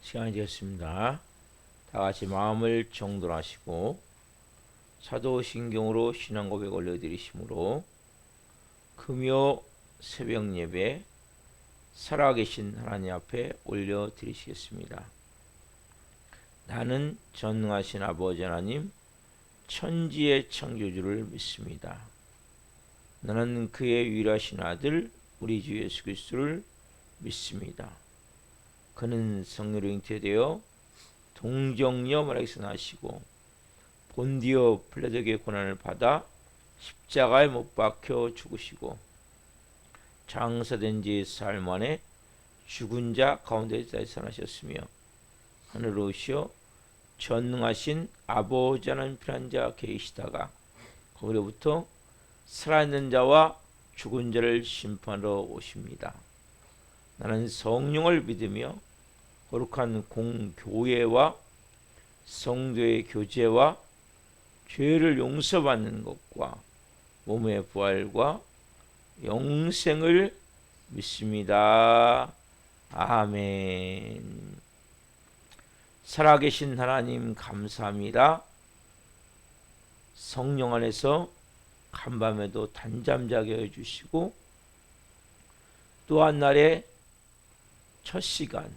시간이 되었습니다. 다 같이 마음을 정돈하시고 사도신경으로 신앙 고백 올려드리심으로 금요 새벽 예배 살아계신 하나님 앞에 올려드리시겠습니다. 나는 전능하신 아버지 하나님 천지의 창조주를 믿습니다. 나는 그의 유일하신 아들 우리 주 예수 그리스도를 믿습니다. 그는 성령으로 잉태되어 동정녀 마리아에서 나시고 본디오 빌라도의 고난을 받아 십자가에 못 박혀 죽으시고 장사된 지 사흘 만에 죽은 자 가운데서 살아나셨으며 하늘로 오시어 전능하신 아버지 하나님 편한 자 계시다가 거기로부터 살아있는 자와 죽은 자를 심판하러 오십니다. 나는 성령을 믿으며 거룩한 공교회와 성도의 교제와 죄를 용서받는 것과 몸의 부활과 영생을 믿습니다. 아멘. 살아계신 하나님 감사합니다. 성령 안에서 간밤에도 단잠 자게 해주시고 또 한 날의 첫 시간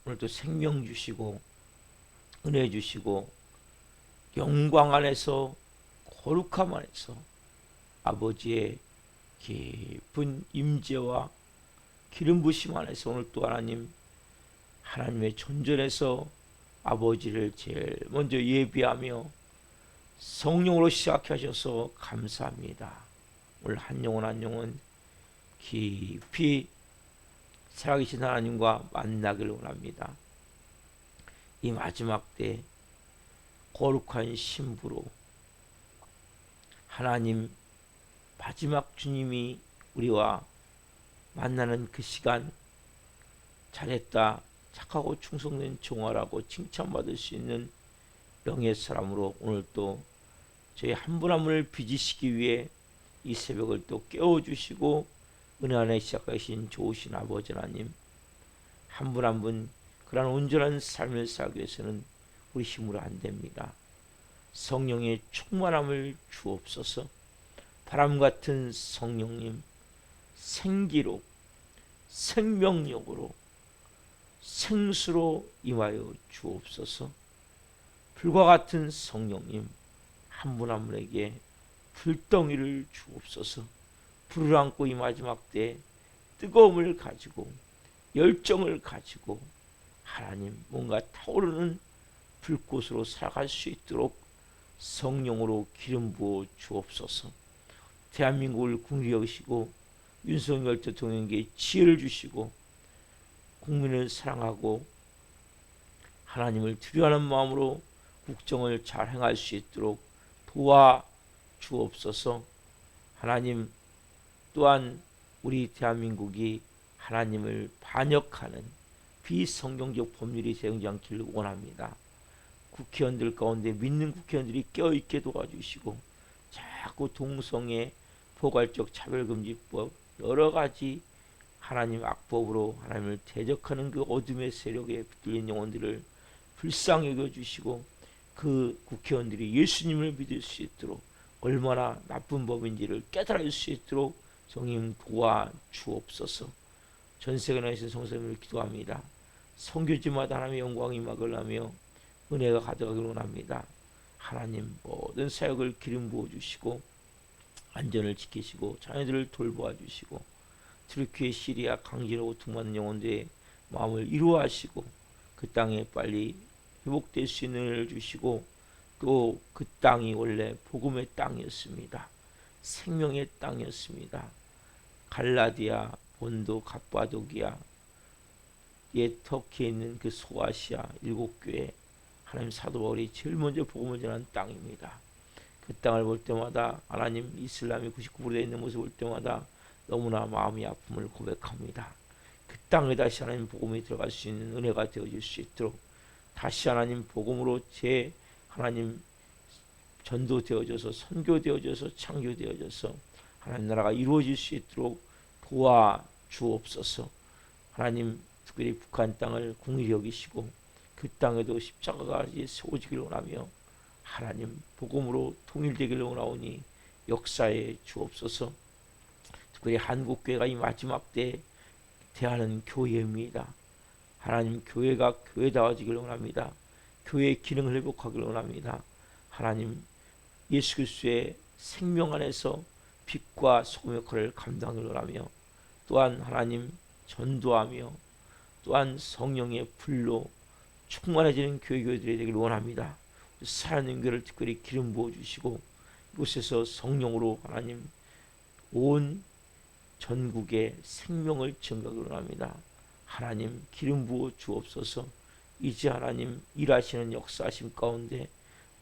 오늘도 생명 주시고 은혜 주시고 영광 안에서 거룩함 안에서 아버지의 깊은 임재와 기름 부심 안에서 오늘 또 하나님의 존전에서 아버지를 제일 먼저 예비하며 성령으로 시작해 하셔서 감사합니다. 오늘 한 영혼 깊이 살아계신 하나님과 만나기를 원합니다. 이 마지막 때 거룩한 신부로 하나님 마지막 주님이 우리와 만나는 그 시간 잘했다 착하고 충성된 종아라고 칭찬받을 수 있는 영의 사람으로 오늘 또 저희 한 분 한 분을 빚으시기 위해 이 새벽을 또 깨워주시고 은혜 안에 시작하신 좋으신 아버지 하나님 한 분 한 분 그런 온전한 삶을 살기 위해서는 우리 힘으로 안 됩니다. 성령의 충만함을 주옵소서. 바람 같은 성령님 생기로 생명력으로 생수로 임하여 주옵소서. 불과 같은 성령님 한 분 한 분에게 불덩이를 주옵소서. 불을 안고 이 마지막 때 뜨거움을 가지고 열정을 가지고 하나님 뭔가 타오르는 불꽃으로 살아갈 수 있도록 성령으로 기름 부어 주옵소서. 대한민국을 국리 여기시고 윤석열 대통령에게 지혜를 주시고 국민을 사랑하고 하나님을 두려워하는 마음으로 국정을 잘 행할 수 있도록 도와 주옵소서. 하나님 또한 우리 대한민국이 하나님을 반역하는 비성경적 법률이 세우지 않기를 원합니다. 국회의원들 가운데 믿는 국회의원들이 깨어있게 도와주시고 자꾸 동성애 포괄적 차별금지법 여러 가지 하나님 악법으로 하나님을 대적하는 그 어둠의 세력에 붙들린 영혼들을 불쌍히 여겨주시고 그 국회의원들이 예수님을 믿을 수 있도록 얼마나 나쁜 법인지를 깨달을 수 있도록 성령 도와 주옵소서. 전 세계에 계신 성도님을 기도합니다. 선교지마다 하나님의 영광이 임하길 하며 은혜가 가득하기를 원합니다. 하나님 모든 사역을 기름 부어주시고 안전을 지키시고 자녀들을 돌보아 주시고 트르키예 시리아 강진으로 고통받는 영혼들의 마음을 이루하시고 그 땅에 빨리 회복될 수 있는 은혜를 주시고 또 그 땅이 원래 복음의 땅이었습니다. 생명의 땅이었습니다. 갈라디아, 본도, 갑바도기아, 옛 터키에 있는 그 소아시아 7교회 하나님 사도 바울이 제일 먼저 복음을 전한 땅입니다. 그 땅을 볼 때마다 하나님 이슬람이 99% 되어 있는 모습을 볼 때마다 너무나 마음이 아픔을 고백합니다. 그 땅에 다시 하나님 복음이 들어갈 수 있는 은혜가 되어질 수 있도록 다시 하나님 복음으로 제 하나님 전도되어져서 선교되어져서 창조되어져서 하나님 나라가 이루어질 수 있도록 도와 주옵소서. 하나님 특별히 북한 땅을 긍휼히 여기시고 그 땅에도 십자가가 세워지기를 원하며 하나님 복음으로 통일되기를 원하오니 역사에 주옵소서. 특별히 한국교회가 이 마지막 때에 대하는 교회입니다. 하나님 교회가 교회다워지기를 원합니다. 교회의 기능을 회복하기를 원합니다. 하나님 예수 그리스도의 생명 안에서 빛과 소금 역할을 감당하기를 원하며 또한 하나님 전도하며 또한 성령의 불로 충만해지는 교회들이 되기를 원합니다. 살아있는 교회를 특별히 기름 부어주시고 이곳에서 성령으로 하나님 온 전국에 생명을 증거하기를 원합니다. 하나님 기름 부어 주옵소서. 이제 하나님 일하시는 역사하심 가운데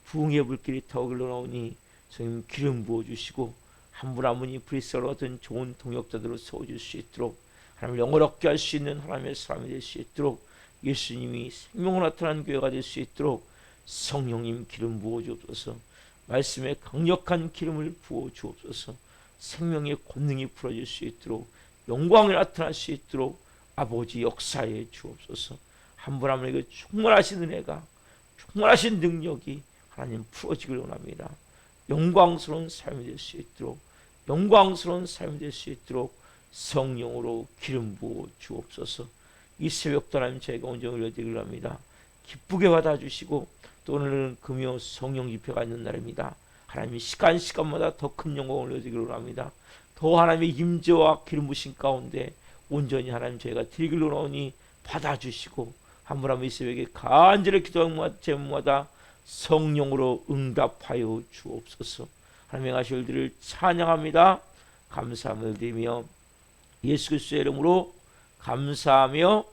부흥의 불길이 타오기를 원하오니 성령 기름 부어 주시고 한 분 한 분이 브리스와 같은 좋은 동역자들로 세워줄 수 있도록 하나님을 영원롭게 할 수 있는 하나님의 사람이 될 수 있도록 예수님이 생명으로 나타난 교회가 될 수 있도록 성령님 기름 부어 주옵소서. 말씀에 강력한 기름을 부어 주옵소서. 생명의 권능이 풀어질 수 있도록 영광이 나타날 수 있도록 아버지 역사에 주옵소서. 한 분 한 분에게 충만하신 은혜가 충만하신 능력이 하나님 풀어지길 원합니다. 영광스러운 삶이 될 수 있도록 영광스러운 삶이 될 수 있도록 성령으로 기름 부어 주옵소서. 이 새벽도 하나님 저희가 온전히 올려드리길 합니다. 기쁘게 받아주시고 또 오늘은 금요 성령 집회가 있는 날입니다. 하나님이 시간마다 더 큰 영광을 올려드리기를 합니다. 더 하나님의 임재와 기름 부으신 가운데 온전히 하나님 저희가 드리기를 원하오니 받아주시고 한 분 한 분 이 새벽에 간절히 기도하는 제목마다 성령으로 응답하여 주옵소서. 하나님의 하실 일들을 찬양합니다. 감사함을 드리며 예수 그리스도의 이름으로 감사하며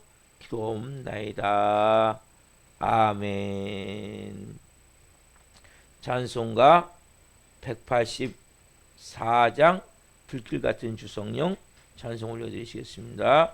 기도옵나이다. 아멘. 찬송가 184장 불길 같은 주성령 찬송 올려드리시겠습니다.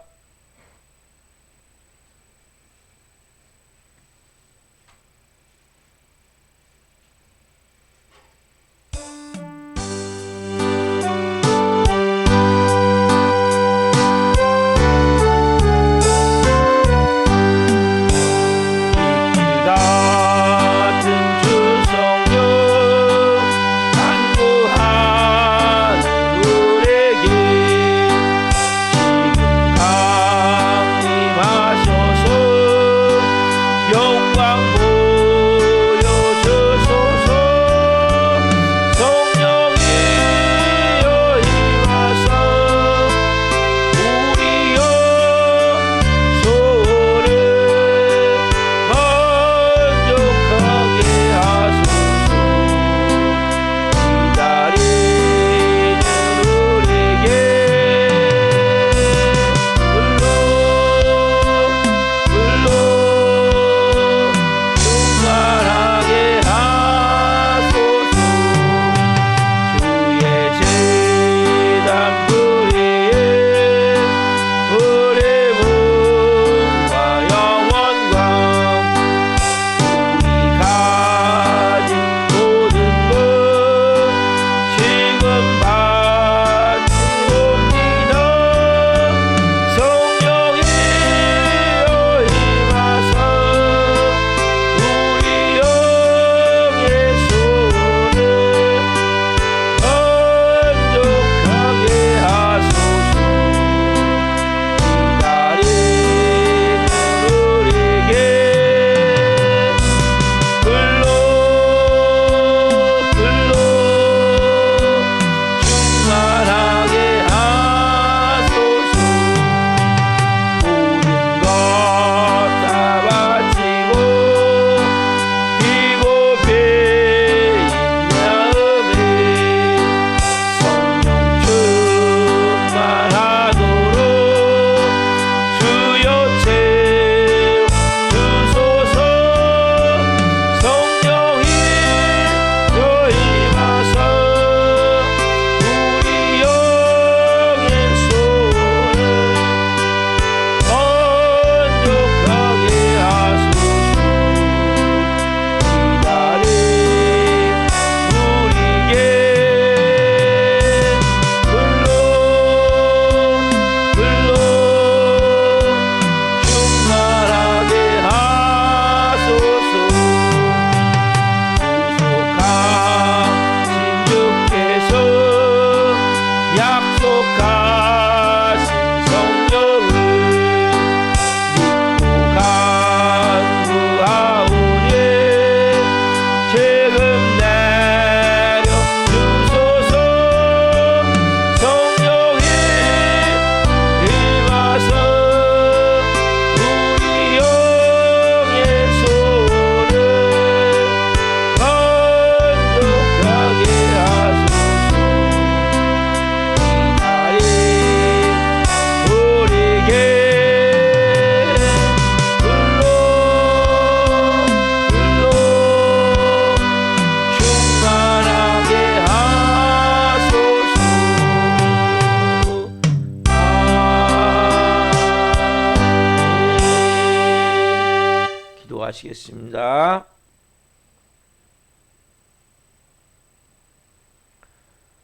기도하시겠습니다.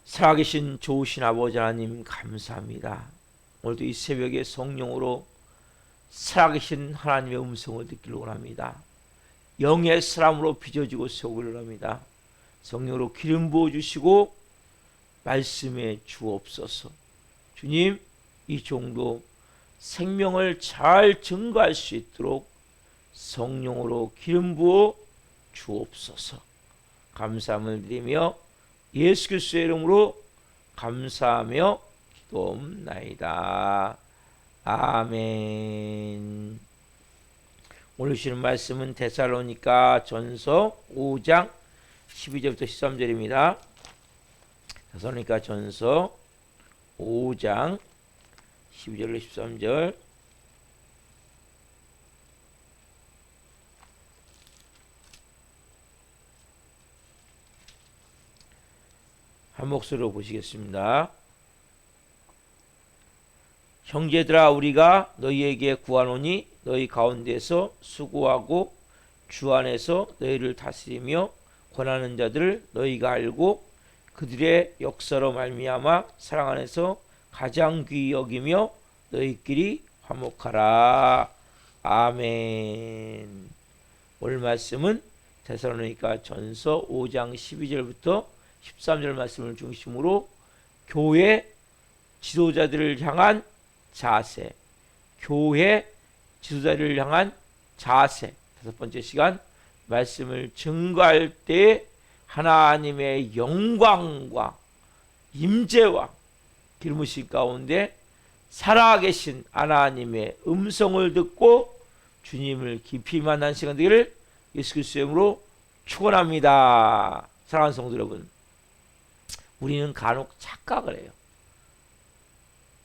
살아계신 좋으신 아버지 하나님 감사합니다. 오늘도 이 새벽에 성령으로 살아계신 하나님의 음성을 듣기를 원합니다. 영의 사람으로 빚어지고 세우기를 원합니다. 성령으로 기름 부어주시고 말씀에 주옵소서. 주님, 이 종도 생명을 잘 증거할 수 있도록 성령으로 기름 부어 주옵소서. 감사함을 드리며 예수 그리스도의 이름으로 감사하며 기도옵나이다. 아멘. 오늘 주시는 말씀은 데살로니가 전서 5장 12절부터 13절입니다. 데살로니가 전서 5장 12절로 13절. 한 목소리로 보시겠습니다. 형제들아, 우리가 너희에게 구하노니 너희 가운데서 수고하고 주 안에서 너희를 다스리며 권하는 자들을 너희가 알고 그들의 역사로 말미암아 사랑 안에서 가장 귀히 여기며 너희끼리 화목하라. 아멘. 오늘 말씀은 데살로니가 전서 5장 12절부터 13절 말씀을 중심으로 교회 지도자들을 향한 자세, 교회 지도자를 향한 자세, 다섯 번째 시간 말씀을 증거할 때 하나님의 영광과 임재와 기름부심 가운데 살아계신 하나님의 음성을 듣고 주님을 깊이 만난 시간 되기를 예수 그리스도의 이름으로 축원합니다. 사랑하는 성도 여러분, 우리는 간혹 착각을 해요.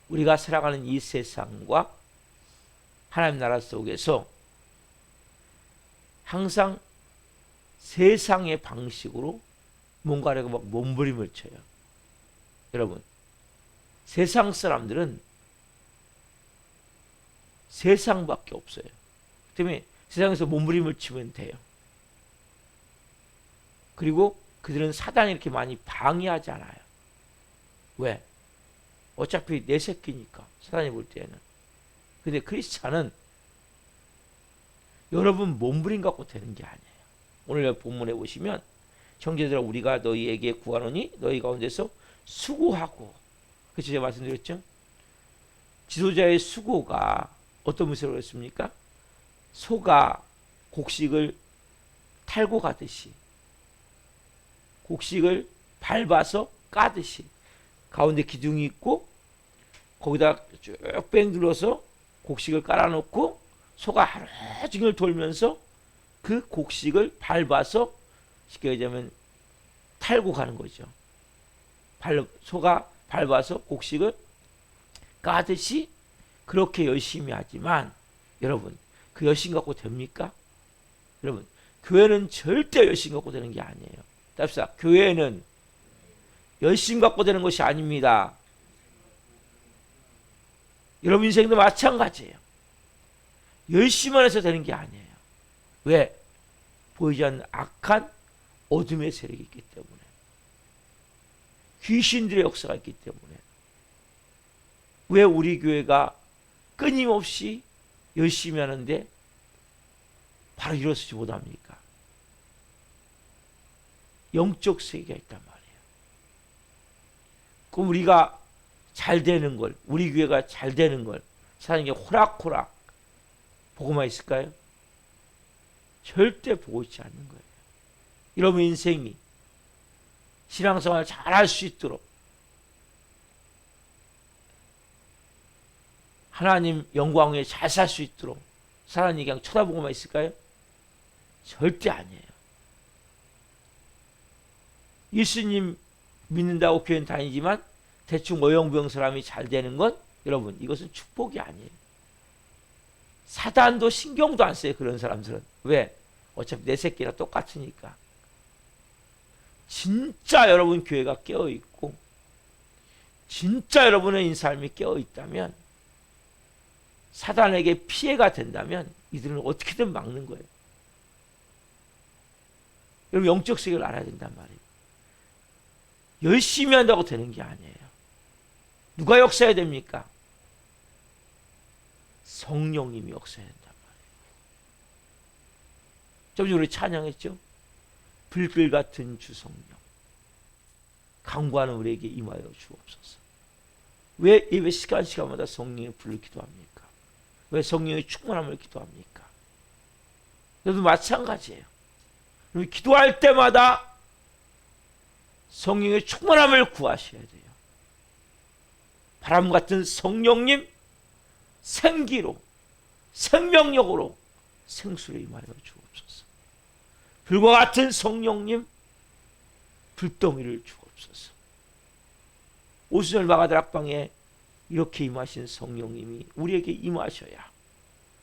우리가 살아가는 이 세상과 하나님 나라 속에서 항상 세상의 방식으로 뭔가를 막 몸부림을 쳐요. 여러분, 세상 사람들은 세상밖에 없어요. 그 때문에 세상에서 몸부림을 치면 돼요. 그리고 그들은 사단이 이렇게 많이 방해하지 않아요. 왜? 어차피 내 새끼니까, 사단이 볼 때에는. 근데 크리스찬은 여러분 몸부림 갖고 되는 게 아니에요. 오늘 본문에 보시면 형제들아, 우리가 너희에게 구하노니 너희 가운데서 수고하고, 그렇죠? 제가 말씀드렸죠? 지도자의 수고가 어떤 문제로 했습니까? 소가 곡식을 탈고 가듯이, 곡식을 밟아서 까듯이 가운데 기둥이 있고 거기다 쭉 뺑둘러서 곡식을 깔아놓고 소가 하루 종일 돌면서 그 곡식을 밟아서 쉽게 얘기하면 탈고 가는 거죠. 소가 밟아서 곡식을 까듯이 그렇게 열심히 하지만 여러분, 그 열심 갖고 됩니까? 여러분, 교회는 절대 열심 갖고 되는 게 아니에요. 답시다. 교회는 열심 갖고 되는 것이 아닙니다. 여러분 인생도 마찬가지예요. 열심만 해서 되는 게 아니에요. 왜? 보이지 않는 악한 어둠의 세력이 있기 때문에, 귀신들의 역사가 있기 때문에. 왜 우리 교회가 끊임없이 열심히 하는데 바로 일어서지 못합니까? 영적 세계가 있단 말이에요. 그럼 우리가 잘 되는 걸, 우리 교회가 잘 되는 걸 사는 게 호락호락 보고만 있을까요? 절대 보고 있지 않는 거예요. 여러분 인생이 신앙생활 잘할 수 있도록 하나님 영광 위에 잘 살 수 있도록 사람이 그냥 쳐다보고만 있을까요? 절대 아니에요. 예수님 믿는다고 교회는 다니지만 대충 어영부영 사람이 잘 되는 건 여러분 이것은 축복이 아니에요. 사단도 신경도 안 써요. 그런 사람들은. 왜? 어차피 내 새끼랑 똑같으니까. 진짜 여러분 교회가 깨어있고 진짜 여러분의 인삶이 깨어있다면 사단에게 피해가 된다면 이들은 어떻게든 막는 거예요. 여러분 영적 세계를 알아야 된단 말이에요. 열심히 한다고 되는 게 아니에요. 누가 역사해야 됩니까? 성령님이 역사해야 된단 말이에요. 좀 전에 우리 찬양했죠? 불길 같은 주 성령 강구하는 우리에게 임하여 주옵소서. 왜 예배 시간마다 성령의 불을 기도합니까? 왜 성령의 충만함을 기도합니까? 여러분 마찬가지예요. 우리 기도할 때마다 성령의 충만함을 구하셔야 돼요. 바람 같은 성령님 생기로 생명력으로 생수를 임하여 주옵소서. 불과 같은 성령님 불덩이를 주옵소서. 오순절 마가다락방에 이렇게 임하신 성령님이 우리에게 임하셔야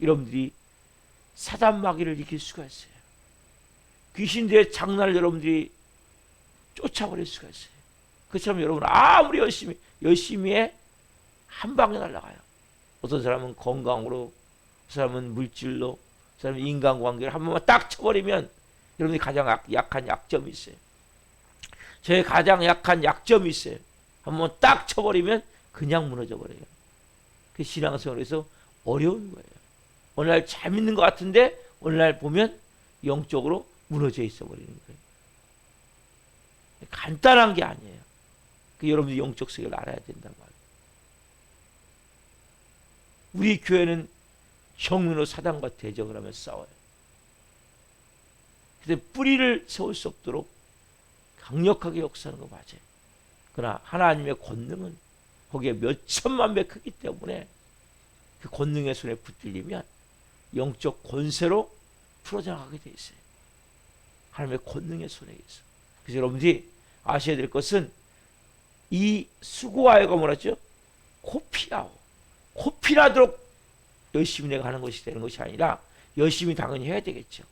여러분들이 사단 마귀를 이길 수가 있어요. 귀신들의 장난을 여러분들이 쫓아버릴 수가 있어요. 그처럼 여러분 아무리 열심히 해 한 방에 날아가요. 어떤 사람은 건강으로, 그 사람은 물질로, 그 사람은 인간관계를 한 번만 딱 쳐버리면 여러분이 가장 약한 약점이 있어요. 저의 가장 약한 약점이 있어요. 한 번 딱 쳐버리면 그냥 무너져 버려요. 그 신앙생활에서 어려운 거예요. 어느 날 잘 믿는 것 같은데 어느 날 보면 영적으로 무너져 있어 버리는 거예요. 간단한 게 아니에요. 여러분들이 영적 세계를 알아야 된단 말이에요. 우리 교회는 정면으로 사단과 대적을 하며 싸워요. 근데 뿌리를 세울 수 없도록 강력하게 역사하는 거 맞아요. 그러나 하나님의 권능은 거기에 몇 천만 배 크기 때문에 그 권능의 손에 붙들리면 영적 권세로 풀어져 나가게 돼 있어요. 하나님의 권능의 손에 있어. 그래서 여러분들이 아셔야 될 것은 이 수고하여가 뭐라죠? 코피나도록 열심히 내가 하는 것이 되는 것이 아니라 열심히 당연히 해야 되겠죠.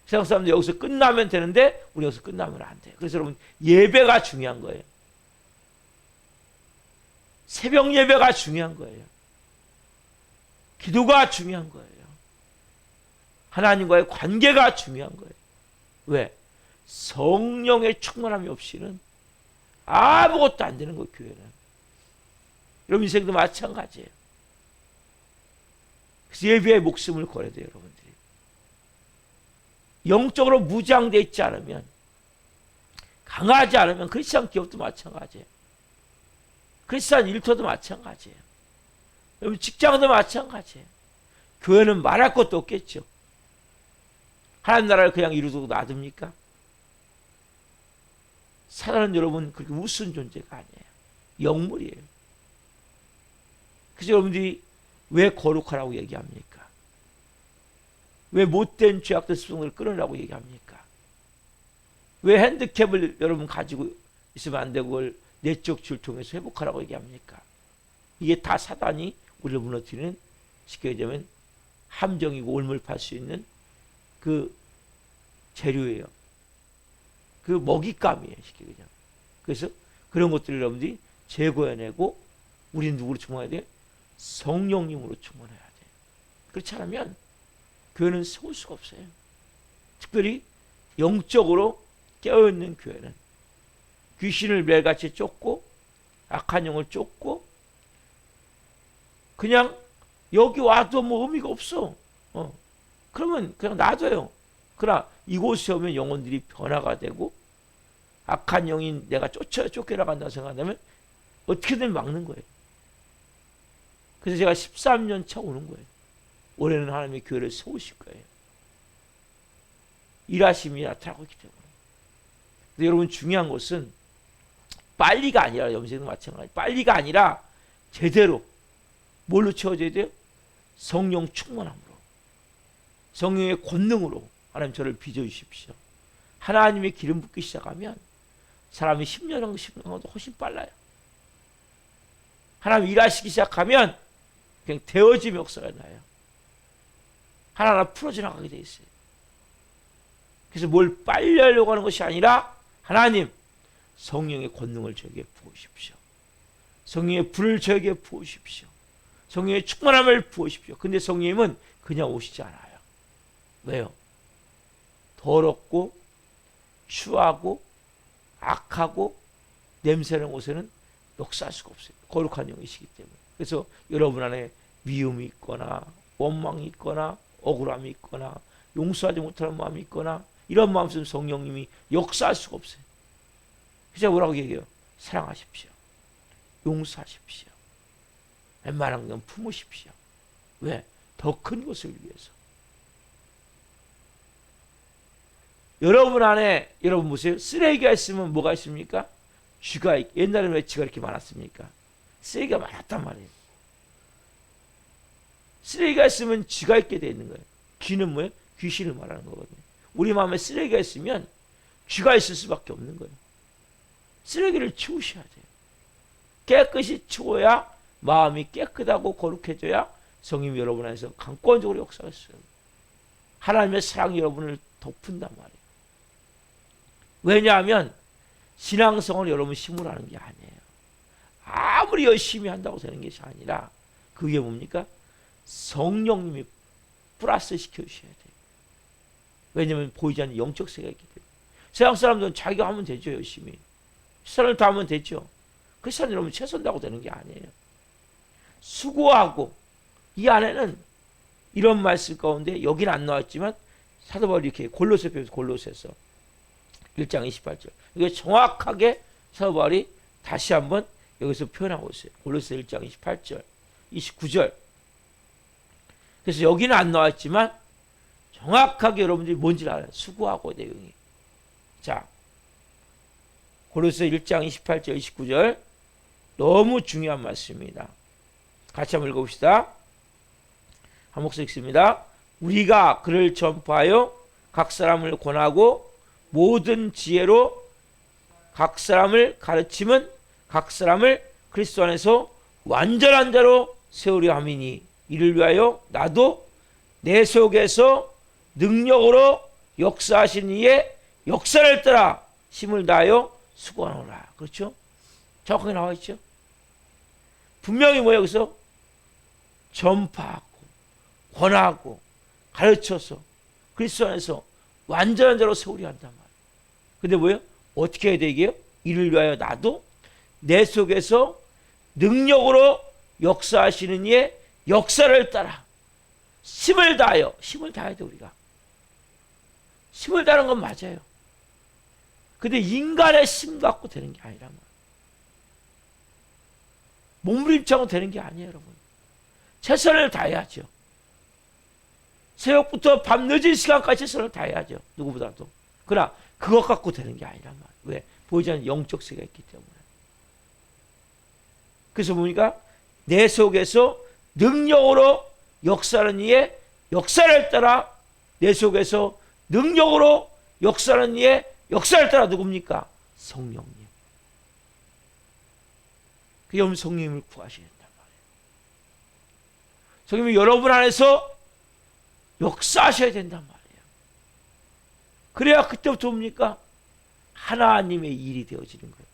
세상 사람들 여기서 끝나면 되는데 우리 여기서 끝나면 안 돼요. 그래서 여러분 예배가 중요한 거예요. 새벽 예배가 중요한 거예요. 기도가 중요한 거예요. 하나님과의 관계가 중요한 거예요. 왜? 성령의 충만함이 없이는 아무것도 안 되는 거예요. 교회는. 여러분 인생도 마찬가지예요. 그래서 예배에 목숨을 걸어야 돼요. 여러분들이. 영적으로 무장되어 있지 않으면, 강하지 않으면 크리스찬 기업도 마찬가지예요. 크리스찬 일터도 마찬가지예요. 여러분 직장도 마찬가지예요. 교회는 말할 것도 없겠죠. 하나님 나라를 그냥 이루고 놔둡니까? 사단은 여러분 그렇게 우스운 존재가 아니에요. 영물이에요. 그래서 여러분들이 왜 거룩하라고 얘기합니까? 왜 못된 죄악된 습성을 끊으라고 얘기합니까? 왜 핸디캡을 여러분 가지고 있으면 안 되고 그걸 내적 주를 통해서 회복하라고 얘기합니까? 이게 다 사단이 우리를 무너뜨리는, 쉽게 얘기하면 함정이고 올물팔 수 있는 그 재료예요. 그 먹잇감이에요. 쉽게 그냥. 그래서 그런 것들을 여러분들이 제거해내고 우리는 누구로 충만해야 돼요? 성령님으로 충만해야 돼요. 그렇지 않으면 교회는 세울 수가 없어요. 특별히 영적으로 깨어있는 교회는 귀신을 매일같이 쫓고 악한 영을 쫓고 그냥 여기 와도 뭐 의미가 없어. 그러면 그냥 놔둬요. 그러나 이곳에 오면 영혼들이 변화가 되고 악한 영인 내가 쫓겨나간다고 생각한다면 어떻게든 막는 거예요. 그래서 제가 13년 차 오는 거예요. 올해는 하나님의 교회를 세우실 거예요. 일하심이 나타나고 있기 때문에. 근데 여러분 중요한 것은 빨리가 아니라, 염색도 마찬가지. 빨리가 아니라 제대로 뭘로 채워져야 돼요? 성령 충만함으로, 성령의 권능으로 하나님 저를 빚어주십시오. 하나님의 기름 붓기 시작하면 사람이 10년, 10년도 훨씬 빨라요. 하나님 일하시기 시작하면 그냥 되어짐의 역사가 나요. 하나하나 풀어져 나가게 돼 있어요. 그래서 뭘 빨리 하려고 하는 것이 아니라 하나님 성령의 권능을 저에게 부으십시오. 성령의 불을 저에게 부으십시오. 성령의 충만함을 부으십시오. 근데 성령님은 그냥 오시지 않아요. 왜요? 더럽고 추하고 악하고 냄새나는 곳에는 역사할 수가 없어요. 거룩한 영이시기 때문에. 그래서 여러분 안에 미움이 있거나 원망이 있거나 억울함이 있거나 용서하지 못하는 마음이 있거나 이런 마음 속에 성령님이 역사할 수가 없어요. 그래서 뭐라고 얘기해요? 사랑하십시오. 용서하십시오. 웬만한 건 품으십시오. 왜? 더 큰 것을 위해서. 여러분 안에, 여러분 보세요. 쓰레기가 있으면 뭐가 있습니까? 쥐가 옛날에는 왜 쥐가 이렇게 많았습니까? 쓰레기가 많았단 말이에요. 쓰레기가 있으면 쥐가 있게 돼 있는 거예요. 쥐는 뭐예요? 귀신을 말하는 거거든요. 우리 마음에 쓰레기가 있으면 쥐가 있을 수밖에 없는 거예요. 쓰레기를 치우셔야 돼요. 깨끗이 치워야 마음이 깨끗하고 거룩해져야 성령이 여러분 안에서 강권적으로 역사했어요. 하나님의 사랑이 여러분을 덮은단 말이에요. 왜냐하면 신앙성을 여러분 힘으로 하는 게 아니에요. 아무리 열심히 한다고 되는 것이 아니라 그게 뭡니까? 성령님이 플러스 시켜주셔야 돼요. 왜냐하면 보이지 않는 영적 세계가 있기 때문에. 세상 사람들은 자기가 하면 되죠. 열심히. 최선을 다하면 되죠. 그 세상 여러분 최선 다하고 되는 게 아니에요. 수고하고, 이 안에는 이런 말씀 가운데 여기는 안 나왔지만 사도 바울이 이렇게 골로새서 1장 28절. 이게 정확하게 사도 바울이 다시 한번 여기서 표현하고 있어요. 골로새 1장 28절, 29절. 그래서 여기는 안 나왔지만 정확하게 여러분들이 뭔지 알아요. 수고하고 내용이. 자, 골로새 1장 28절, 29절. 너무 중요한 말씀입니다. 같이 한번 읽어봅시다. 한 목소리 읽습니다. 우리가 그를 전파하여 각 사람을 권하고 모든 지혜로 각 사람을 가르치면 각 사람을 그리스도 안에서 완전한 자로 세우려 함이니 이를 위하여 나도 내 속에서 능력으로 역사하신 이의 역사를 따라 힘을 다하여 수고하노라. 그렇죠? 정확하게 나와 있죠? 분명히 뭐 여기서 전파하고 권하고 가르쳐서 그리스도 안에서 완전한 자로 세우려 한단 말이에요. 근데 뭐예요? 어떻게 해야 되게요? 이를 위하여 나도 내 속에서 능력으로 역사하시는 이의 역사를 따라 힘을 다하여, 힘을 다해야 돼 우리가. 힘을 다하는 건 맞아요. 근데 인간의 힘 갖고 되는 게 아니란 말이에요. 몸부림치고 되는 게 아니에요, 여러분. 최선을 다해야죠. 새벽부터 밤 늦은 시간까지 최선을 다해야죠. 누구보다도. 그러나 그것 갖고 되는 게 아니란 말이에요. 왜? 보이지 않는 영적 세계가 있기 때문에. 그래서 보니까 내 속에서 능력으로 역사하는 이의 역사를 따라 내 속에서 능력으로 역사하는 이의 역사를 따라 누굽니까? 성령님. 그 여러분 성령님을 구하셔야 된단 말이에요. 성령님이 여러분 안에서 역사하셔야 된단 말이에요. 그래야 그때부터 뭡니까? 하나님의 일이 되어지는 거예요.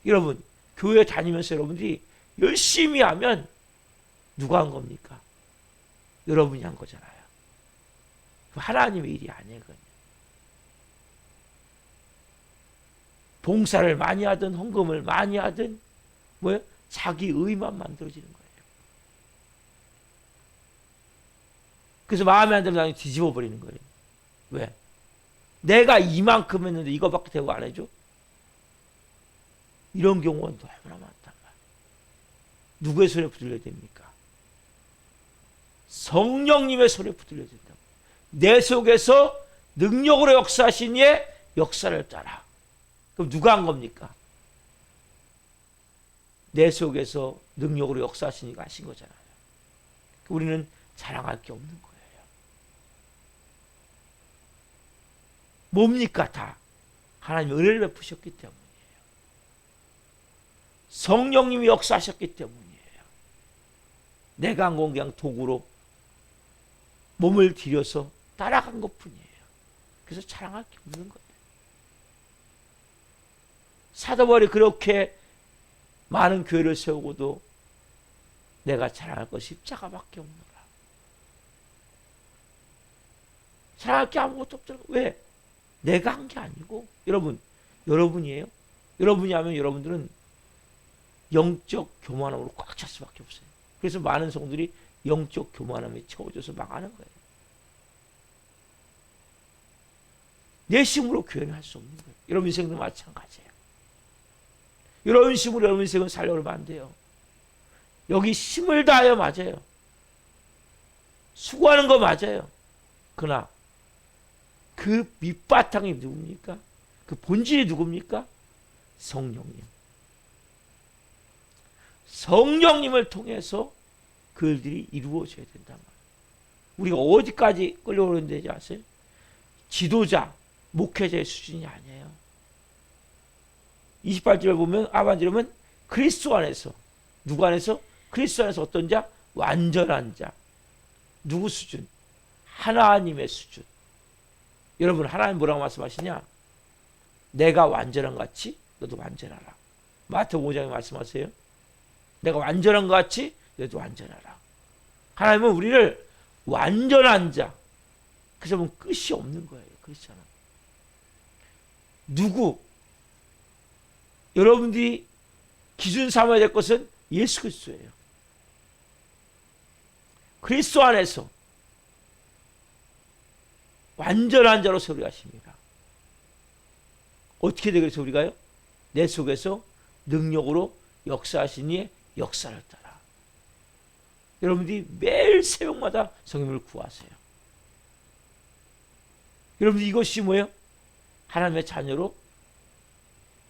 여러분 교회 다니면서 여러분들이 열심히 하면 누가 한 겁니까? 여러분이 한 거잖아요. 하나님의 일이 아니에요. 봉사를 많이 하든 헌금을 많이 하든 뭐예요? 자기 의만 만들어지는 거예요. 그래서 마음에 안 들면 뒤집어 버리는 거예요. 왜? 내가 이만큼 했는데 이거밖에 대고 안 해줘? 이런 경우는 너무나 많단 누구의 손에 붙들려야 됩니까? 성령님의 손에 붙들려야 된다. 내 속에서 능력으로 역사하신 이의 역사를 따라. 그럼 누가 한 겁니까? 내 속에서 능력으로 역사하신 이가 하신 거잖아요. 우리는 자랑할 게 없는 거예요. 뭡니까? 다 하나님의 은혜를 베푸셨기 때문이에요. 성령님이 역사하셨기 때문이에요. 내가 한 건 그냥 도구로 몸을 들여서 따라간 것뿐이에요. 그래서 자랑할 게 없는 거예요. 사도 바울이 그렇게 많은 교회를 세우고도 내가 자랑할 것이 십자가밖에 없노라. 자랑할 게 아무것도 없더라고요. 왜? 내가 한 게 아니고 여러분이에요. 여러분이 하면 여러분들은 영적 교만함으로 꽉 찰 수밖에 없어요. 그래서 많은 성도들이 영적 교만함에 채워져서 망하는 거예요. 내 힘으로 교회는 할 수 없는 거예요. 여러분 인생도 마찬가지예요. 여러분 힘으로 여러분 인생은 살려면 안 돼요. 여기 힘을 다하여 맞아요. 수고하는 거 맞아요. 그러나 그 밑바탕이 누굽니까? 그 본질이 누굽니까? 성령님. 성령님을 통해서 그 일들이 이루어져야 된단 말이에요. 우리가 어디까지 끌려오는 데지 아세요? 지도자, 목회자의 수준이 아니에요. 28절을 보면 하반절은 그리스도 안에서, 누구 안에서? 그리스도 안에서 어떤 자? 완전한 자. 누구 수준? 하나님의 수준. 여러분 하나님 뭐라고 말씀하시냐? 내가 완전한 것 같이 너도 완전하라. 마태복음 5장에 말씀하세요. 내가 완전한 것 같이 너도 완전하라. 하나님은 우리를 완전한 자. 그래서 보면 끝이 없는 거예요. 그렇잖아. 누구? 여러분들이 기준 삼아야 될 것은 예수 그리스도예요. 그리스도 안에서 완전한 자로 세우려 하십니다. 어떻게 되겠어 우리가요? 내 속에서 능력으로 역사하신 이의 역사를 따라. 여러분들이 매일 새벽마다 성령을 구하세요. 여러분들 이것이 뭐예요? 하나님의 자녀로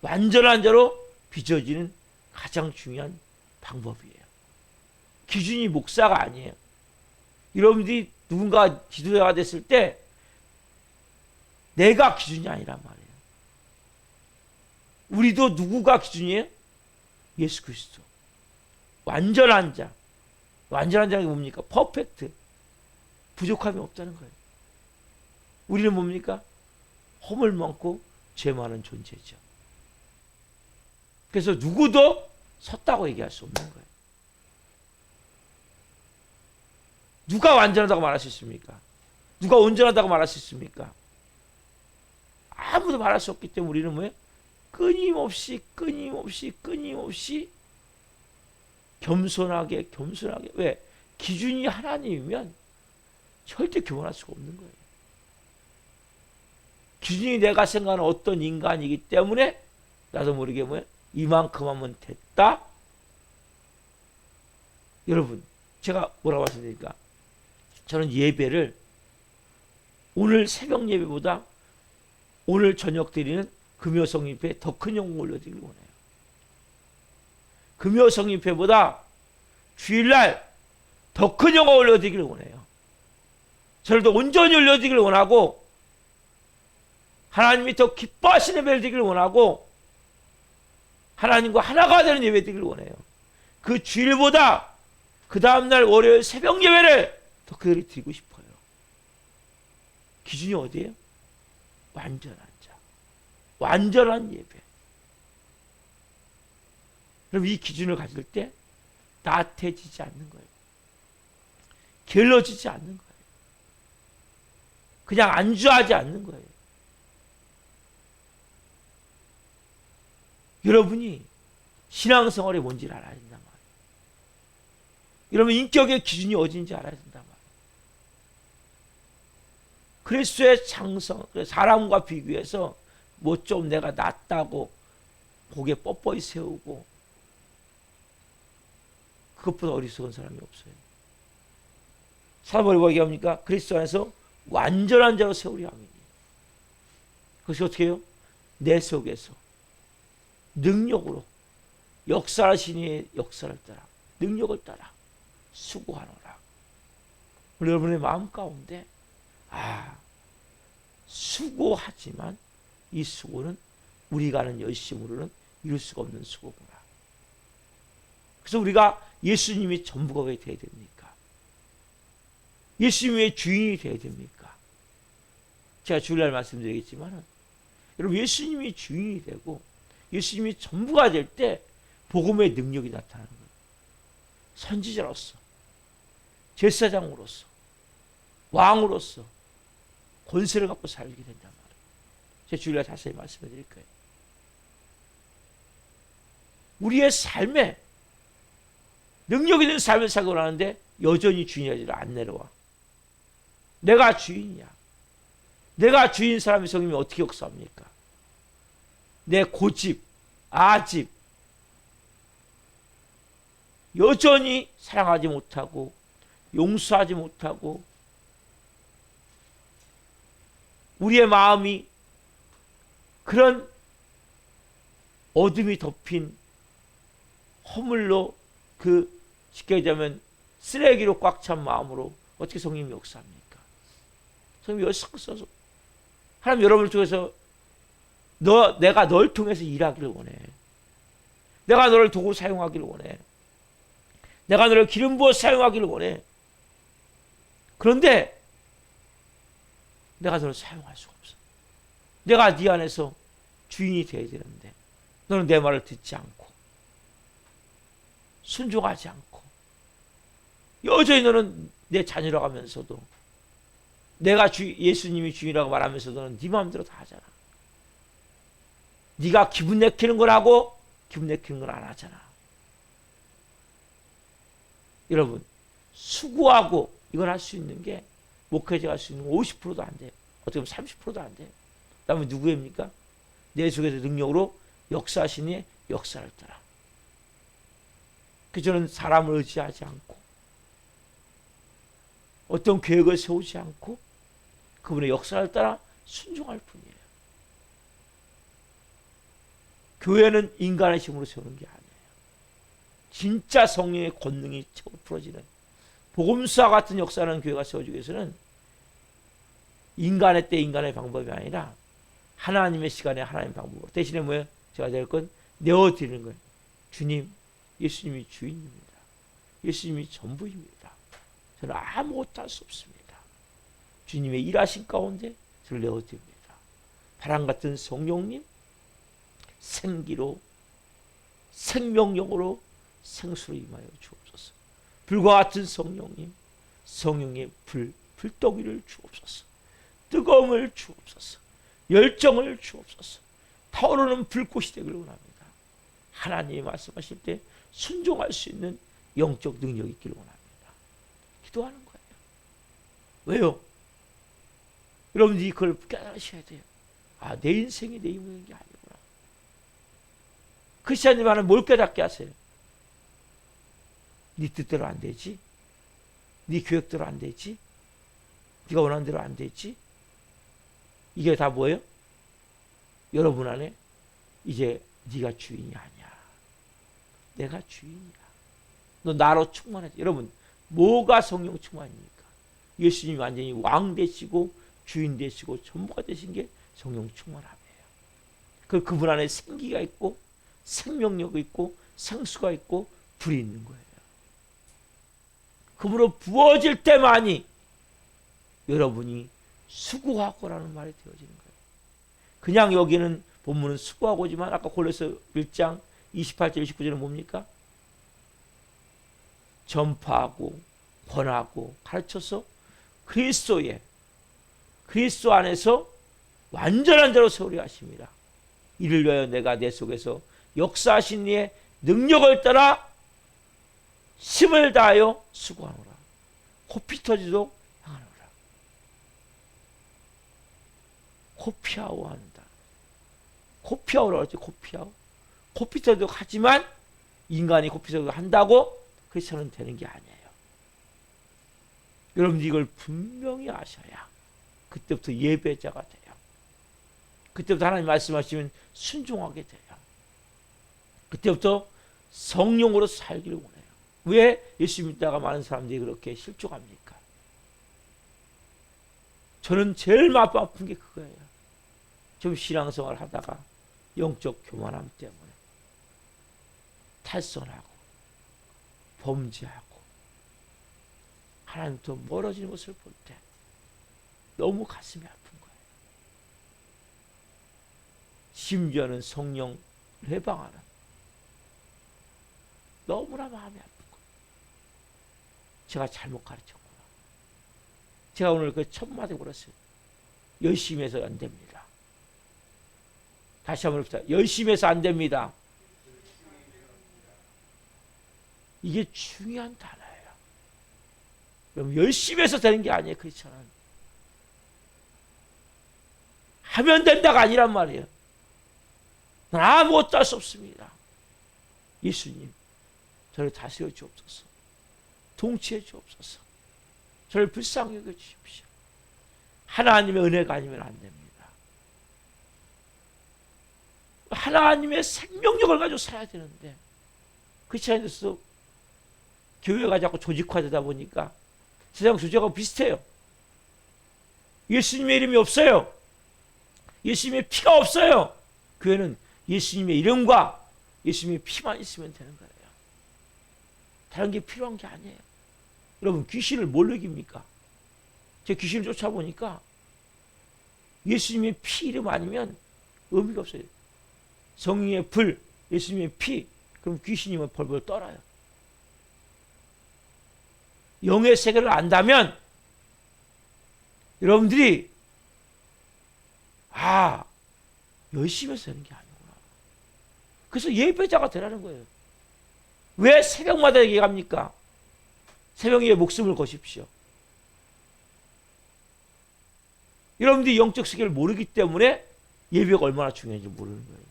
완전한 자로 빚어지는 가장 중요한 방법이에요. 기준이 목사가 아니에요. 여러분들이 누군가 지도자가 됐을 때 내가 기준이 아니란 말이에요. 우리도 누구가 기준이에요? 예수 그리스도. 완전한 자. 완전한 자는 뭡니까? 퍼펙트. 부족함이 없다는 거예요. 우리는 뭡니까? 허물 많고 죄 많은 존재죠. 그래서 누구도 섰다고 얘기할 수 없는 거예요. 누가 완전하다고 말할 수 있습니까? 누가 온전하다고 말할 수 있습니까? 아무도 말할 수 없기 때문에 우리는 뭐예요? 끊임없이 겸손하게. 왜? 기준이 하나님이면 절대 교만할 수가 없는 거예요. 기준이 내가 생각하는 어떤 인간이기 때문에 나도 모르게 뭐예요? 이만큼 하면 됐다. 여러분 제가 뭐라고 말씀드립니까? 저는 예배를 오늘 새벽 예배보다 오늘 저녁 드리는 금요성립회에 더 큰 영광을 올려드리길 원해요. 금요성립회보다 주일날 더 큰 영광을 올려드리길 원해요. 저를 더 온전히 올려드리길 원하고 하나님이 더 기뻐하시는 예배를 드리길 원하고 하나님과 하나가 되는 예배 드리길 원해요. 그 주일보다 그 다음날 월요일 새벽 예배를 더 그들이 드리고 싶어요. 기준이 어디예요? 완전한 자. 완전한 예배. 그럼 이 기준을 가질 때 나태해지지 않는 거예요. 게을러지지 않는 거예요. 그냥 안주하지 않는 거예요. 여러분이 신앙생활이 뭔지를 알아야 된단 말이에요. 여러분 인격의 기준이 어딘지 알아야 된단 말이에요. 그리스도의 장성, 사람과 비교해서 뭐 좀 내가 낫다고 고개 뻣뻣이 세우고 그것보다 어리석은 사람이 없어요. 사도바울이 뭐라고 얘기합니까? 그리스도 안에서 완전한 자로 세우려 함이니. 그것이 어떻게 해요? 내 속에서 능력으로 역사하신 이의 역사를 따라 능력을 따라 수고하노라. 우리 여러분의 마음 가운데 수고하지만 이 수고는 우리가 하는 열심으로는 이룰 수가 없는 수고구나. 그래서 우리가 예수님이 전부가 왜 돼야 됩니까? 예수님의 주인이 돼야 됩니까? 제가 주일날 말씀드리겠지만 여러분, 예수님이 주인이 되고 예수님이 전부가 될 때 복음의 능력이 나타나는 거예요. 선지자로서, 제사장으로서, 왕으로서 권세를 갖고 살게 된단 말이에요. 제가 주일날 자세히 말씀해 드릴 거예요. 우리의 삶에 능력 있는 삶을 살고 나는데 여전히 주인이 안 내려와. 내가 주인이야. 내가 주인 사람의 성님이 어떻게 역사합니까? 내 고집, 아집, 여전히 사랑하지 못하고 용서하지 못하고 우리의 마음이 그런 어둠이 덮인 허물로 쉽게 얘기하면 쓰레기로 꽉 찬 마음으로 어떻게 성령님이 역사합니까? 성령님이 열심히 써서 하나님 여러분을 통해서 내가 널 통해서 일하기를 원해. 내가 너를 도구 사용하기를 원해. 내가 너를 기름 부어 사용하기를 원해. 그런데 내가 너를 사용할 수가 없어. 내가 네 안에서 주인이 되어야 되는데 너는 내 말을 듣지 않고 순종하지 않고 여전히 너는 내 자녀라고 하면서도 내가 예수님이 주인이라고 말하면서도 너는 네 마음대로 다 하잖아. 네가 기분 내키는 걸 하고 기분 내키는 걸 안 하잖아. 여러분, 수고하고 이걸 할 수 있는 게 목회자가 할 수 있는 50%도 안 돼요. 어떻게 보면 30%도 안 돼요. 그다음에 누구입니까? 내 속에서 능력으로 역사하시니 역사를 따라. 저는 사람을 의지하지 않고 어떤 계획을 세우지 않고 그분의 역사를 따라 순종할 뿐이에요. 교회는 인간의 힘으로 세우는 게 아니에요. 진짜 성령의 권능이 최고 풀어지는 복음수와 같은 역사하는 교회가 세워지기 위해서는 인간의 때 인간의 방법이 아니라 하나님의 시간에 하나님의 방법으로 대신에 뭐예요? 제가 될 건 내어드리는 거예요. 주님, 예수님이 주인입니다. 예수님이 전부입니다. 저는 아무것도 할 수 없습니다. 주님의 일하신 가운데 저를 내어드립니다. 바람 같은 성령님, 생기로 생명력으로 생수로 임하여 주옵소서. 불과 같은 성령님, 성령의 불덩이를 주옵소서. 뜨거움을 주옵소서. 열정을 주옵소서. 타오르는 불꽃이 되기를 원합니다. 하나님이 말씀하실 때 순종할 수 있는 영적 능력이 있기를 원합니다. 기도하는 거예요. 왜요? 여러분들이 그걸 깨달으셔야 돼요. 내 인생이 내 인생인 게 아니구나. 크리스찬님 하는 뭘 깨닫게 하세요? 네 뜻대로 안 되지? 네 계획대로 안 되지? 네가 원하는 대로 안 되지? 이게 다 뭐예요? 여러분 안에 이제 네가 주인이 아니야. 내가 주인이야. 너 나로 충만하지. 여러분, 뭐가 성령 충만입니까? 예수님이 완전히 왕 되시고 주인 되시고 전부가 되신 게 성령 충만함이에요. 그분 안에 생기가 있고 생명력이 있고 생수가 있고 불이 있는 거예요. 그분으로 부어질 때만이 여러분이 수고하고라는 말이 되어지는 거예요. 그냥 여기는 본문은 수고하고지만 아까 골로새 1장 28절 29절은 뭡니까? 전파하고 권하고 가르쳐서 그리스도 안에서 완전한 자로 세우려 하십니다. 이를 위하여 내가 내 속에서 역사하신 이의 능력을 따라 힘을 다하여 수고하노라. 코피 터지도록 향하노라. 코피아오 한다. 코피아오라고 했지. 코피아오. 코피 터지도록 하지만 인간이 코피 터지도록 한다고 그렇지는 되는 게 아니에요. 여러분들 이걸 분명히 아셔야 그때부터 예배자가 돼요. 그때부터 하나님 말씀하시면 순종하게 돼요. 그때부터 성령으로 살기를 원해요. 왜 예수 믿다가 많은 사람들이 그렇게 실족합니까? 저는 제일 마음 아픈 게 그거예요. 좀 신앙생활 하다가 영적 교만함 때문에 탈선하고 범죄하고 하나님부터 멀어지는 것을 볼 때 너무 가슴이 아픈 거예요. 심지어는 성령 해방하는 너무나 마음이 아픈 거예요. 제가 잘못 가르쳤구나. 제가 오늘 그 첫 마디 그랬어요. 열심히 해서 안 됩니다. 다시 한번 봅시다. 열심히 해서 안 됩니다. 이게 중요한 단어예요. 여러분 열심히 해서 되는 게 아니에요. 크리스천은 하면 된다가 아니란 말이에요. 난 아무것도 할 수 없습니다. 예수님 저를 다스려 주옵소서. 통치해 주옵소서. 저를 불쌍히 여겨 주십시오. 하나님의 은혜가 아니면 안 됩니다. 하나님의 생명력을 가지고 살아야 되는데 그렇지 않아서 교회가 자꾸 조직화되다 보니까 세상 조직하고 비슷해요. 예수님의 이름이 없어요. 예수님의 피가 없어요. 교회는 예수님의 이름과 예수님의 피만 있으면 되는 거예요. 다른 게 필요한 게 아니에요. 여러분 귀신을 뭘 이깁니까? 제 귀신을 쫓아보니까 예수님의 피 이름 아니면 의미가 없어요. 성령의 불, 예수님의 피, 그럼 귀신이면 벌벌 떨어요. 영의 세계를 안다면 여러분들이 열심히 해서 되는 게 아니구나. 그래서 예배자가 되라는 거예요. 왜 새벽마다 얘기합니까? 새벽 위에 목숨을 거십시오. 여러분들이 영적 세계를 모르기 때문에 예배가 얼마나 중요한지 모르는 거예요.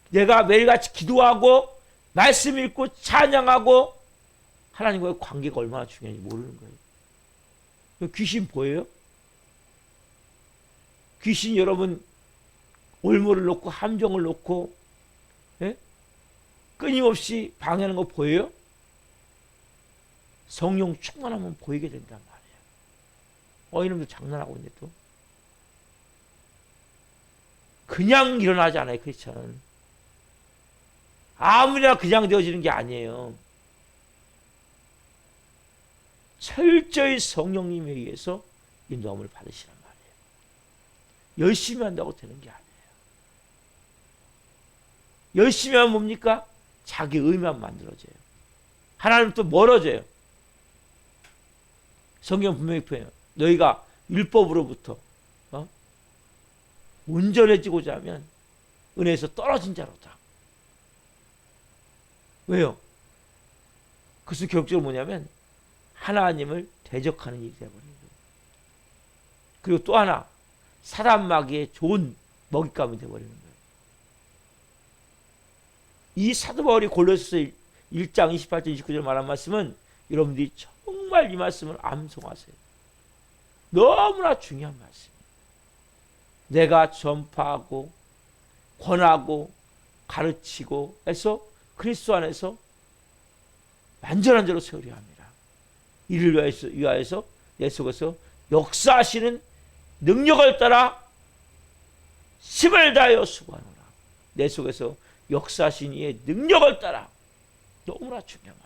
내가 매일같이 기도하고 말씀 읽고 찬양하고 하나님과의 관계가 얼마나 중요한지 모르는 거예요. 귀신 보여요? 귀신 여러분 올무를 놓고 함정을 놓고 끊임없이 방해하는 거 보여요? 성령 충만하면 보이게 된단 말이에요. 이놈들 장난하고 있네 또. 그냥 일어나지 않아요. 크리스천은. 아무나 그냥 되어지는 게 아니에요. 철저히 성령님에 의해서 인도함을 받으시란 말이에요. 열심히 한다고 되는 게 아니에요. 열심히 하면 뭡니까? 자기 의만 만들어져요. 하나님부터 멀어져요. 성경 분명히 표현해요. 너희가 율법으로부터 온전해지고자 하면 은혜에서 떨어진 자로다. 왜요? 그것은 결국적으로 뭐냐면 하나님을 대적하는 일이 되어버리는 거예요. 그리고 또 하나 사단 마귀의 좋은 먹잇감이 되어버리는 거예요. 이 사도 바울이 골로새서 1장 28절 29절 말한 말씀은 여러분들이 정말 이 말씀을 암송하세요. 너무나 중요한 말씀이에요. 내가 전파하고 권하고 가르치고 해서 그리스도 안에서 완전한 자로 세우려 합니다. 이를 위하여서 내 속에서 역사하시는 능력을 따라 힘을 다하여 수고하노라. 내 속에서 역사하신 이의 능력을 따라. 너무나 중요한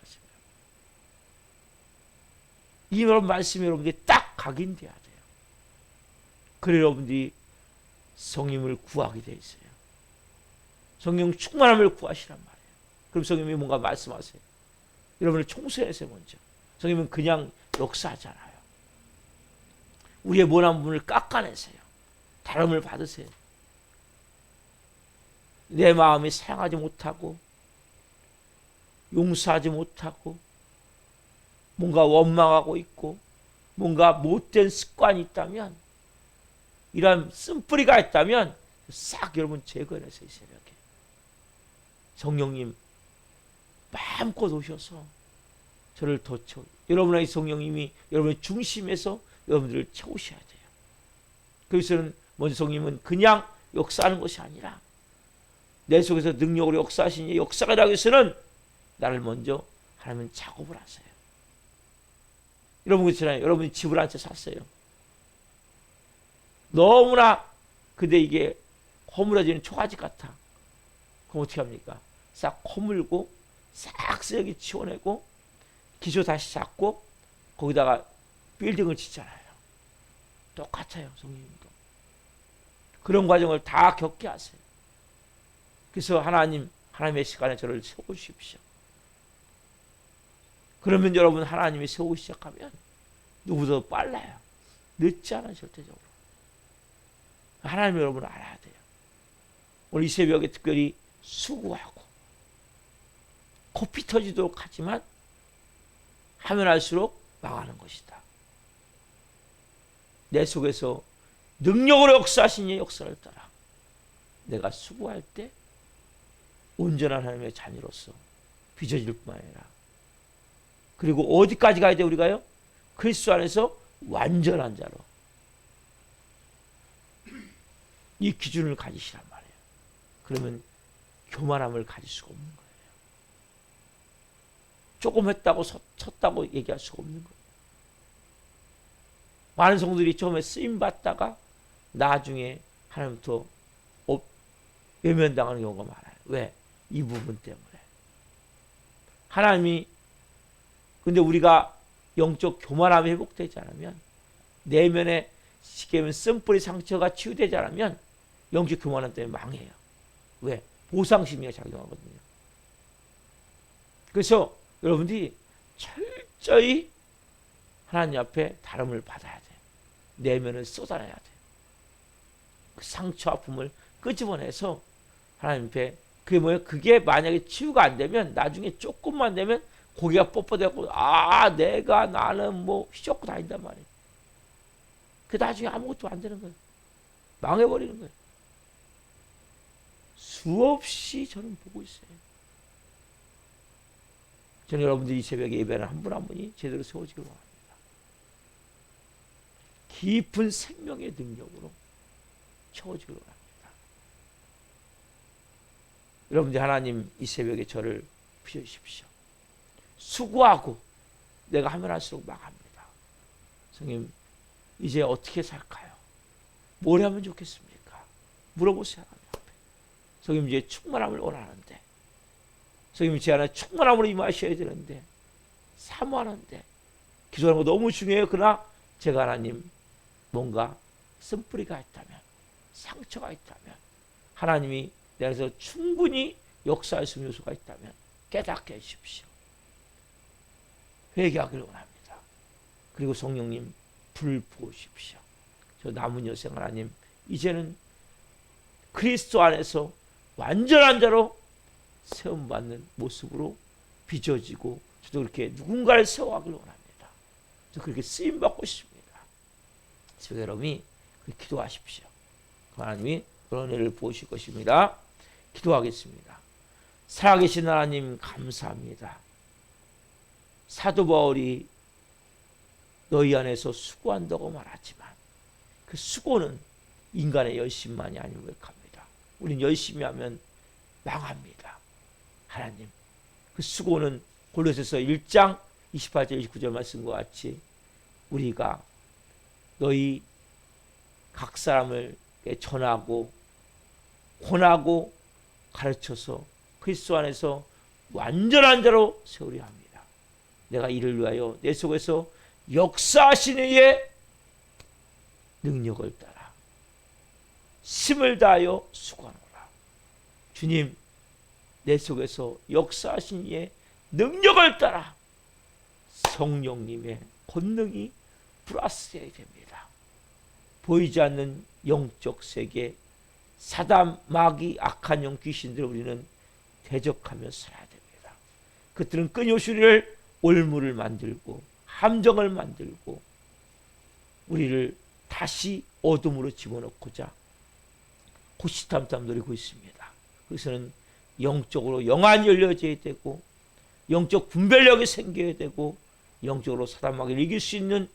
말씀이에요. 이 말씀이 여러분들이 딱 각인돼야 돼요. 그래 여러분들이 성령을 구하게 돼 있어요. 성령 충만함을 구하시란 말이에요. 그럼 성령이 뭔가 말씀하세요. 여러분을 총수해서 먼저. 성령은 그냥 역사하잖아요. 우리의 모난 부분을 깎아내세요. 다름을 받으세요. 내 마음이 사랑하지 못하고 용서하지 못하고 뭔가 원망하고 있고 뭔가 못된 습관이 있다면 이런 쓴뿌리가 있다면 싹 여러분 제거해내세요. 새벽에 성령님 마음껏 오셔서 저를 더 채워. 여러분의 성령님이 여러분의 중심에서 여러분들을 채우셔야 돼요. 그래서는 먼저 성령님은 그냥 역사하는 것이 아니라 내 속에서 능력으로 역사하시니 역사가 일하기 위해서는 나를 먼저 하나님은 작업을 하세요. 여러분 그렇잖아요. 여러분이 집을 한 채 샀어요. 너무나 근데 이게 허물어지는 초가집 같아. 그럼 어떻게 합니까? 싹 허물고 싹 쓰레기 치워내고 기초 다시 잡고 거기다가 빌딩을 짓잖아요. 똑같아요. 성령님도. 그런 과정을 다 겪게 하세요. 그래서 하나님의 시간에 저를 세우십시오. 그러면 여러분 하나님이 세우기 시작하면 누구도 빨라요. 늦지 않아요. 절대적으로. 하나님 여러분 알아야 돼요. 오늘 이 새벽에 특별히 수고하고 코피 터지도록 하지만 하면 할수록 망하는 것이다. 내 속에서 능력으로 역사하신 이 역사를 따라 내가 수고할 때 온전한 하나님의 자녀로서 빚어질 뿐만 아니라 그리고 어디까지 가야 돼 우리가요? 그리스도 안에서 완전한 자로 이 기준을 가지시란 말이에요. 그러면 교만함을 가질 수가 없는 거예요. 조금 했다고 쳤다고 얘기할 수가 없는 거예요. 많은 성도들이 처음에 쓰임받다가 나중에 하나님부터 외면당하는 경우가 많아요. 왜? 이 부분 때문에. 하나님이 근데 우리가 영적 교만함이 회복되지 않으면 내면에 쉽게 말하면 쓴뿌리 상처가 치유되지 않으면 영적 교만함 때문에 망해요. 왜? 보상심리가 작용하거든요. 그래서 여러분들이 철저히 하나님 앞에 다름을 받아야 돼요. 내면을 쏟아내야 돼요. 그 상처 아픔을 끄집어내서 하나님 앞에 그게 뭐예요? 그게 만약에 치유가 안 되면 나중에 조금만 되면 고개가 뻣뻣해갖고 나는 뭐 휘젓고 다닌단 말이에요. 그 나중에 아무것도 안 되는 거예요. 망해버리는 거예요. 수없이 저는 보고 있어요. 저는 여러분들이 이 새벽에 예배하는 한 분 한 분이 제대로 세워지길 원합니다. 깊은 생명의 능력으로 채워지길 원합니다. 여러분들 하나님 이 새벽에 저를 비워주십시오. 수고하고 내가 하면 할수록 망합니다. 성님 이제 어떻게 살까요? 뭘 하면 좋겠습니까? 물어보세요. 성님 이제 충만함을 원하는데 성님 제 안에 충만함으로 임하셔야 되는데 사모하는데 기도하는 거 너무 중요해요. 그러나 제가 하나님 뭔가 쓴뿌리가 있다면 상처가 있다면 하나님이 내 안에서 충분히 역사할 수 있는 요소가 있다면 깨닫게 해주십시오. 회개하기를 원합니다. 그리고 성령님 불 부으십시오. 저 남은 여생 하나님 이제는 그리스도 안에서 완전한 자로 세움받는 모습으로 빚어지고 저도 그렇게 누군가를 세워가길 원합니다. 저 그렇게 쓰임받고 싶습니다. 그래서 여러분이 기도하십시오. 하나님이 그런 은혜를 보실 것입니다. 기도하겠습니다. 살아계신 하나님 감사합니다. 사도 바울이 너희 안에서 수고한다고 말하지만 그 수고는 인간의 열심만이 아니고 고백합니다. 우린 열심히 하면 망합니다. 하나님 그 수고는 골로새서 1장 28절 29절 말씀과 같이 우리가 너희 각 사람을 전하고 권하고 가르쳐서 그리스도 안에서 완전한 자로 세우려 합니다. 내가 이를 위하여 내 속에서 역사하시는 이의 능력을 따라 힘을 다하여 수고하노라. 주님 내 속에서 역사하신 이의 능력을 따라 성령님의 권능이 플러스해야 됩니다. 보이지 않는 영적 세계 사단 마귀 악한 영 귀신들을 우리는 대적하며 살아야 됩니다. 그들은 끊임없이 우리를 올무를 만들고 함정을 만들고 우리를 다시 어둠으로 집어넣고자 호시탐탐 노리고 있습니다. 그래서는 영적으로 영안이 열려져야 되고 영적 분별력이 생겨야 되고 영적으로 사단마귀를 이길 수 있는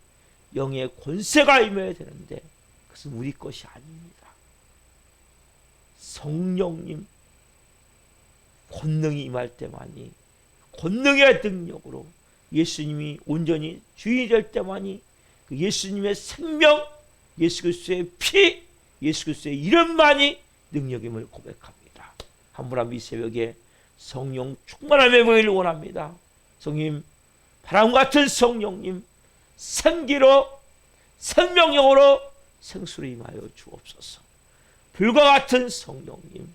영의 권세가 임해야 되는데 그것은 우리 것이 아닙니다. 성령님 권능이 임할 때만이, 권능의 능력으로 예수님이 온전히 주인이 될 때만이 그 예수님의 생명, 예수 그리스도의 피, 예수 그리스도의 이름만이 능력임을 고백합니다. 한 분 한 분 이 새벽에 성령 충만함에 보이를 원합니다. 성님, 바람 같은 성령님, 생기로 생명력으로 생수로 임하여 주옵소서. 불과 같은 성령님,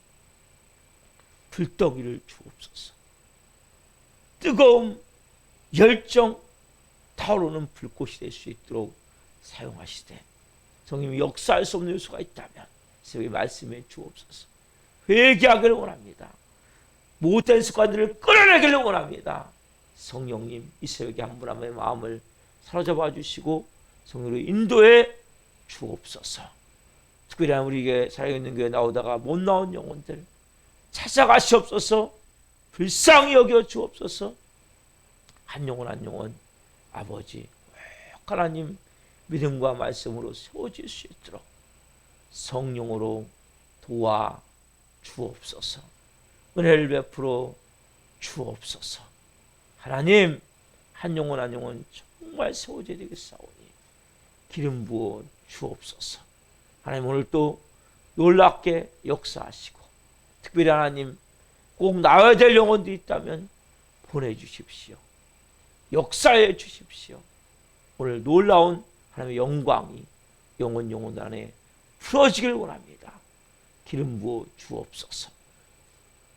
불덩이를 주옵소서. 뜨거움, 열정, 타오르는 불꽃이 될 수 있도록 사용하시되, 성령님이 역사할 수 없는 요소가 있다면 새벽에 말씀해 주옵소서. 회개하기를 원합니다. 못된 습관들을 끌어내기를 원합니다. 성령님, 이 새벽에 한 분 한 분의 마음을 사로잡아 주시고 성령으로 인도해 주옵소서. 특별히 우리에게 살아있는 교회 나오다가 못 나온 영혼들 찾아가시옵소서. 불쌍히 여겨 주옵소서. 한 영혼 한 영혼 아버지 하나님 믿음과 말씀으로 세워질 수 있도록 성령으로 도와 주옵소서. 은혜를 베풀어 주옵소서. 하나님, 한 영혼 한 영혼 정말 세워져야 되겠사오니 기름 부어 주옵소서. 하나님, 오늘 또 놀랍게 역사하시고 특별히 하나님 꼭 나와야 될 영혼도 있다면 보내주십시오. 역사해 주십시오. 오늘 놀라운 하나님의 영광이 영혼 안에 풀어지길 원합니다. 기름 부어 주옵소서.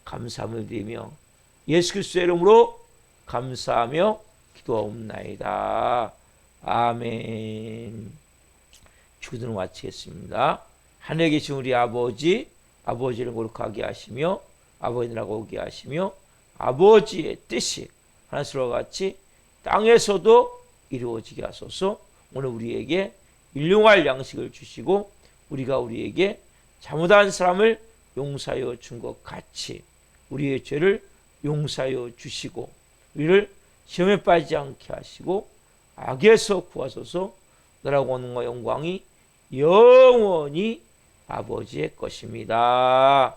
감사함을 드리며 예수 그리스도의 이름으로 감사하며 기도하옵나이다. 아멘. 기도는 마치겠습니다. 하늘에 계신 우리 아버지, 아버지를 거룩하게 하시며 아버지라고 오게 하시며 아버지의 뜻이 하늘과 같이 땅에서도 이루어지게 하소서. 오늘 우리에게 일용할 양식을 주시고 우리가 우리에게 잘못한 사람을 용서하여 준 것 같이 우리의 죄를 용서하여 주시고 우리를 시험에 빠지지 않게 하시고 악에서 구하소서. 나라고 원과 영광이 영원히 아버지의 것입니다.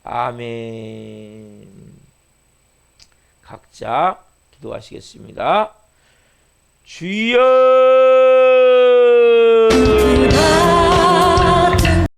아멘. 각자 기도하시겠습니다. 주여